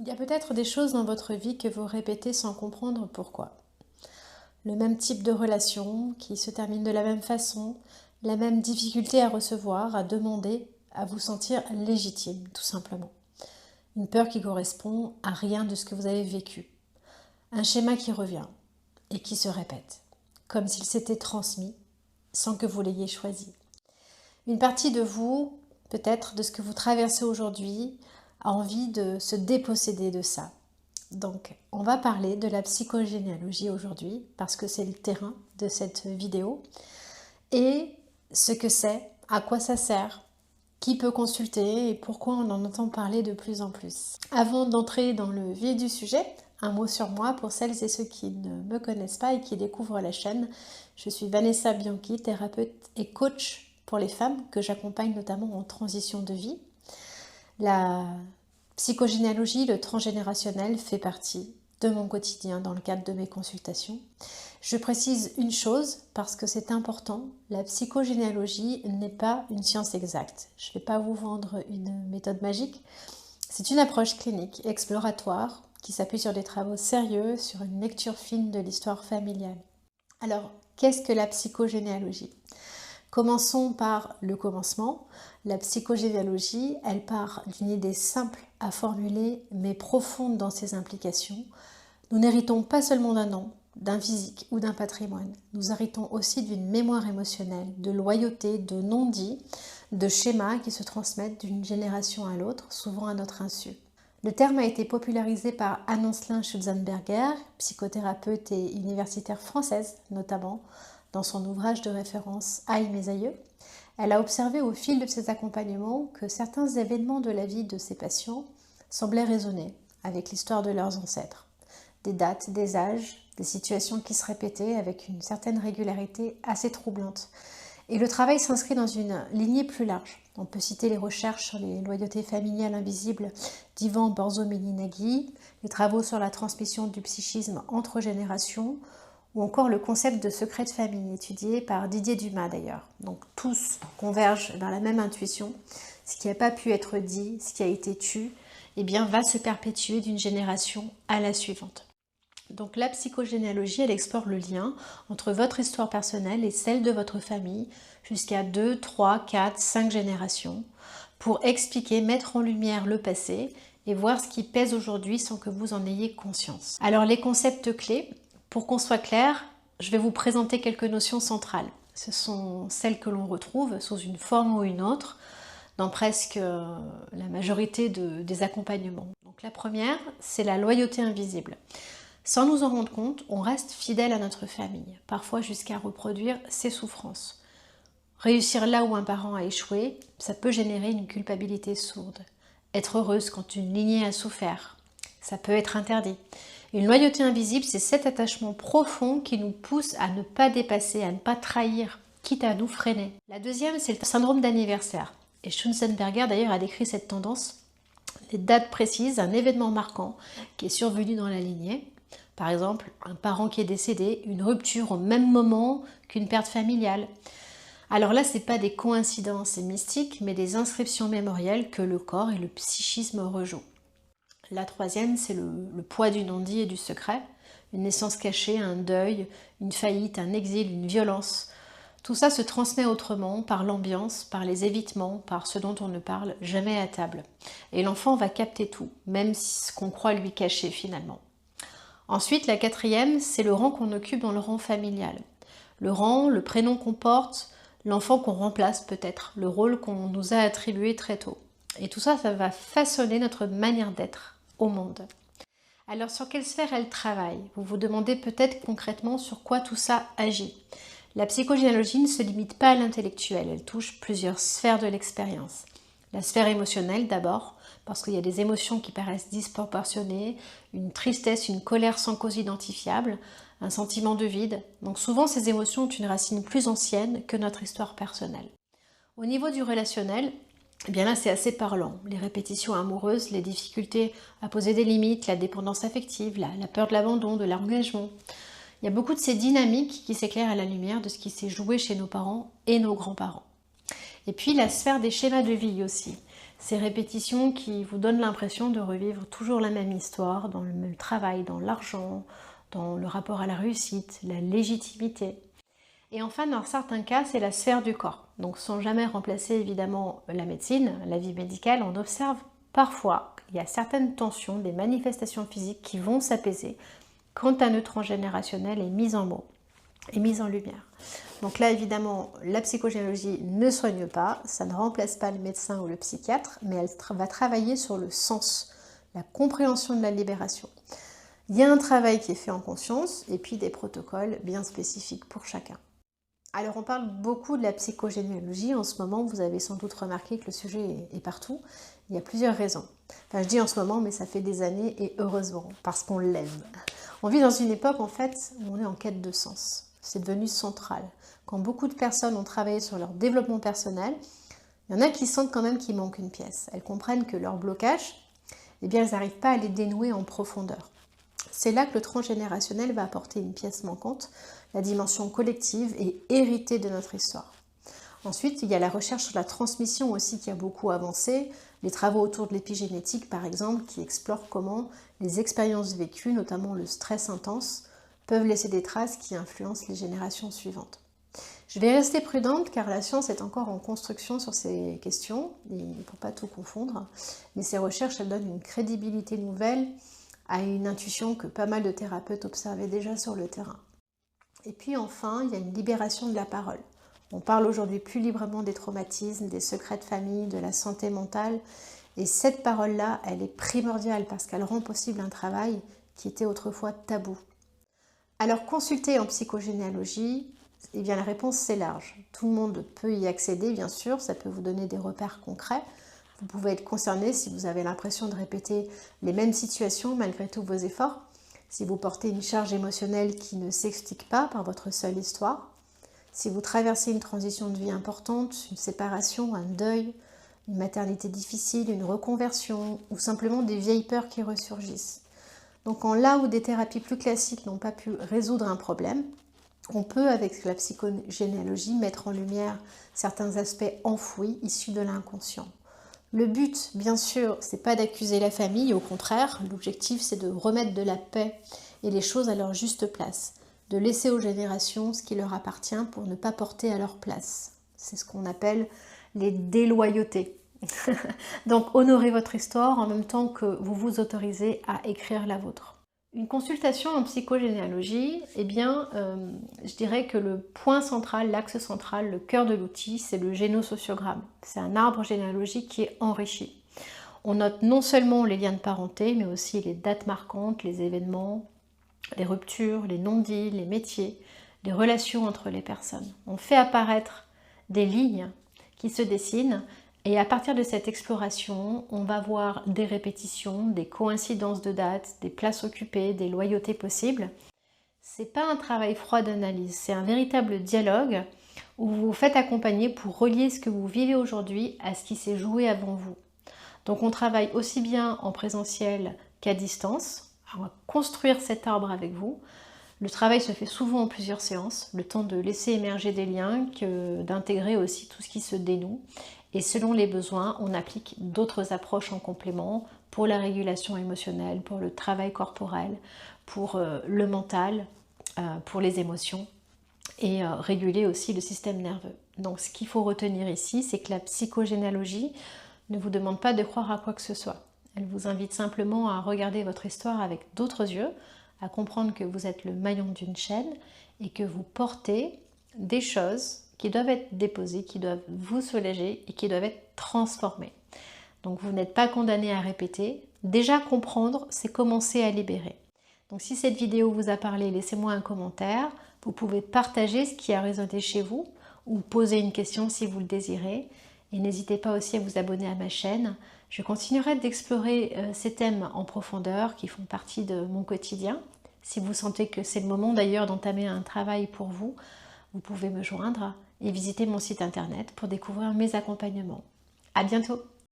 Il y a peut-être des choses dans votre vie que vous répétez sans comprendre pourquoi. Le même type de relation qui se termine de la même façon, la même difficulté à recevoir, à demander, à vous sentir légitime, tout simplement. Une peur qui correspond à rien de ce que vous avez vécu. Un schéma qui revient et qui se répète, comme s'il s'était transmis sans que vous l'ayez choisi. Une partie de vous, peut-être de ce que vous traversez aujourd'hui, a envie de se déposséder de ça. Donc, on va parler de la psychogénéalogie aujourd'hui, parce que c'est le terrain de cette vidéo, et ce que c'est, à quoi ça sert, qui peut consulter et pourquoi on en entend parler de plus en plus. Avant d'entrer dans le vif du sujet, un mot sur moi pour celles et ceux qui ne me connaissent pas et qui découvrent la chaîne. Je suis Vanessa Bianchi, thérapeute et coach pour les femmes que j'accompagne notamment en transition de vie. La psychogénéalogie, le transgénérationnel fait partie de mon quotidien dans le cadre de mes consultations. Je précise une chose parce que c'est important, la psychogénéalogie n'est pas une science exacte. Je ne vais pas vous vendre une méthode magique. C'est une approche clinique, exploratoire, qui s'appuie sur des travaux sérieux, sur une lecture fine de l'histoire familiale. Alors, qu'est-ce que la psychogénéalogie ? Commençons par le commencement. La psychogénéalogie, elle part d'une idée simple à formuler, mais profonde dans ses implications. Nous n'héritons pas seulement d'un nom, d'un physique ou d'un patrimoine. Nous héritons aussi d'une mémoire émotionnelle, de loyauté, de non-dits, de schémas qui se transmettent d'une génération à l'autre, souvent à notre insu. Le terme a été popularisé par Anne-Ancelin Schutzenberger, psychothérapeute et universitaire française notamment, dans son ouvrage de référence Aïe mes aïeux. Elle a observé au fil de ses accompagnements que certains événements de la vie de ses patients semblaient résonner avec l'histoire de leurs ancêtres. Des dates, des âges, des situations qui se répétaient avec une certaine régularité assez troublante. Et le travail s'inscrit dans une lignée plus large. On peut citer les recherches sur les loyautés familiales invisibles d'Ivan Borzomény-Nagy, les travaux sur la transmission du psychisme entre générations, ou encore le concept de secret de famille, étudié par Didier Dumas d'ailleurs. Donc tous convergent vers la même intuition. Ce qui n'a pas pu être dit, ce qui a été tu, eh bien, va se perpétuer d'une génération à la suivante. Donc la psychogénéalogie, elle explore le lien entre votre histoire personnelle et celle de votre famille jusqu'à 2, 3, 4, 5 générations pour expliquer, mettre en lumière le passé et voir ce qui pèse aujourd'hui sans que vous en ayez conscience. Alors les concepts clés, pour qu'on soit clair, je vais vous présenter quelques notions centrales. Ce sont celles que l'on retrouve sous une forme ou une autre dans presque la majorité des accompagnements. Donc la première, c'est la loyauté invisible. Sans nous en rendre compte, on reste fidèle à notre famille, parfois jusqu'à reproduire ses souffrances. Réussir là où un parent a échoué, ça peut générer une culpabilité sourde. Être heureuse quand une lignée a souffert, ça peut être interdit. Une loyauté invisible, c'est cet attachement profond qui nous pousse à ne pas dépasser, à ne pas trahir, quitte à nous freiner. La deuxième, c'est le syndrome d'anniversaire. Et Schutzenberger d'ailleurs a décrit cette tendance, les dates précises, un événement marquant qui est survenu dans la lignée. Par exemple, un parent qui est décédé, une rupture au même moment qu'une perte familiale. Alors là, ce n'est pas des coïncidences mystiques, mais des inscriptions mémorielles que le corps et le psychisme rejouent. La troisième, c'est le poids du non-dit et du secret. Une naissance cachée, un deuil, une faillite, un exil, une violence. Tout ça se transmet autrement, par l'ambiance, par les évitements, par ce dont on ne parle jamais à table. Et l'enfant va capter tout, même ce qu'on croit lui cacher finalement. Ensuite, la quatrième, c'est le rang qu'on occupe dans le rang familial. Le rang, le prénom qu'on porte, l'enfant qu'on remplace peut-être, le rôle qu'on nous a attribué très tôt. Et tout ça, ça va façonner notre manière d'être au monde. Alors, sur quelle sphère elle travaille ? Vous vous demandez peut-être concrètement sur quoi tout ça agit. La psychogénéalogie ne se limite pas à l'intellectuel, elle touche plusieurs sphères de l'expérience. La sphère émotionnelle d'abord, parce qu'il y a des émotions qui paraissent disproportionnées, une tristesse, une colère sans cause identifiable, un sentiment de vide. Donc souvent ces émotions ont une racine plus ancienne que notre histoire personnelle. Au niveau du relationnel, eh bien là c'est assez parlant. Les répétitions amoureuses, les difficultés à poser des limites, la dépendance affective, la peur de l'abandon, de l'engagement. Il y a beaucoup de ces dynamiques qui s'éclairent à la lumière de ce qui s'est joué chez nos parents et nos grands-parents. Et puis la sphère des schémas de vie aussi. Ces répétitions qui vous donnent l'impression de revivre toujours la même histoire dans le même travail, dans l'argent, dans le rapport à la réussite, la légitimité. Et enfin, dans certains cas, c'est la sphère du corps. Donc sans jamais remplacer évidemment la médecine, la vie médicale, on observe parfois qu'il y a certaines tensions, des manifestations physiques qui vont s'apaiser quand un nœud transgénérationnel est mis en mots, est mis en lumière. Donc là, évidemment, la psychogénéalogie ne soigne pas, ça ne remplace pas le médecin ou le psychiatre, mais elle va travailler sur le sens, la compréhension de la libération. Il y a un travail qui est fait en conscience et puis des protocoles bien spécifiques pour chacun. Alors on parle beaucoup de la psychogénéalogie en ce moment, vous avez sans doute remarqué que le sujet est partout. Il y a plusieurs raisons. Enfin je dis en ce moment, mais ça fait des années et heureusement, parce qu'on l'aime. On vit dans une époque en fait où on est en quête de sens. C'est devenu central. Quand beaucoup de personnes ont travaillé sur leur développement personnel, il y en a qui sentent quand même qu'il manque une pièce. Elles comprennent que leur blocage, eh bien elles n'arrivent pas à les dénouer en profondeur. C'est là que le transgénérationnel va apporter une pièce manquante, la dimension collective et héritée de notre histoire. Ensuite, il y a la recherche sur la transmission aussi qui a beaucoup avancé, les travaux autour de l'épigénétique par exemple, qui explorent comment les expériences vécues, notamment le stress intense, peuvent laisser des traces qui influencent les générations suivantes. Je vais rester prudente car la science est encore en construction sur ces questions, il ne faut pas tout confondre, mais ces recherches elles donnent une crédibilité nouvelle à une intuition que pas mal de thérapeutes observaient déjà sur le terrain. Et puis enfin, il y a une libération de la parole. On parle aujourd'hui plus librement des traumatismes, des secrets de famille, de la santé mentale, et cette parole-là, elle est primordiale parce qu'elle rend possible un travail qui était autrefois tabou. Alors consulter en psychogénéalogie, eh bien la réponse c'est large. Tout le monde peut y accéder bien sûr, ça peut vous donner des repères concrets. Vous pouvez être concerné si vous avez l'impression de répéter les mêmes situations malgré tous vos efforts, si vous portez une charge émotionnelle qui ne s'explique pas par votre seule histoire, si vous traversez une transition de vie importante, une séparation, un deuil, une maternité difficile, une reconversion ou simplement des vieilles peurs qui ressurgissent. Donc là où des thérapies plus classiques n'ont pas pu résoudre un problème, on peut avec la psychogénéalogie mettre en lumière certains aspects enfouis issus de l'inconscient. Le but, bien sûr, c'est pas d'accuser la famille, au contraire, l'objectif c'est de remettre de la paix et les choses à leur juste place, de laisser aux générations ce qui leur appartient pour ne pas porter à leur place. C'est ce qu'on appelle les déloyautés. Donc honorez votre histoire en même temps que vous vous autorisez à écrire la vôtre. Une consultation en psychogénéalogie, eh bien, je dirais que le point central, l'axe central, le cœur de l'outil, c'est le génosociogramme. C'est un arbre généalogique qui est enrichi. On note non seulement les liens de parenté, mais aussi les dates marquantes, les événements, les ruptures, les non-dits, les métiers, les relations entre les personnes. On fait apparaître des lignes qui se dessinent. Et à partir de cette exploration, on va voir des répétitions, des coïncidences de dates, des places occupées, des loyautés possibles. C'est pas un travail froid d'analyse, c'est un véritable dialogue où vous vous faites accompagner pour relier ce que vous vivez aujourd'hui à ce qui s'est joué avant vous. Donc on travaille aussi bien en présentiel qu'à distance. On va construire cet arbre avec vous. Le travail se fait souvent en plusieurs séances, le temps de laisser émerger des liens, d'intégrer aussi tout ce qui se dénoue. Et selon les besoins, on applique d'autres approches en complément pour la régulation émotionnelle, pour le travail corporel, pour le mental, pour les émotions et réguler aussi le système nerveux. Donc ce qu'il faut retenir ici, c'est que la psychogénéalogie ne vous demande pas de croire à quoi que ce soit. Elle vous invite simplement à regarder votre histoire avec d'autres yeux, à comprendre que vous êtes le maillon d'une chaîne et que vous portez des choses qui doivent être déposées, qui doivent vous soulager et qui doivent être transformées. Donc vous n'êtes pas condamné à répéter. Déjà comprendre, c'est commencer à libérer. Donc si cette vidéo vous a parlé, laissez-moi un commentaire. Vous pouvez partager ce qui a résonné chez vous ou poser une question si vous le désirez. Et n'hésitez pas aussi à vous abonner à ma chaîne. Je continuerai d'explorer ces thèmes en profondeur qui font partie de mon quotidien. Si vous sentez que c'est le moment d'ailleurs d'entamer un travail pour vous, vous pouvez me joindre et visiter mon site internet pour découvrir mes accompagnements. À bientôt!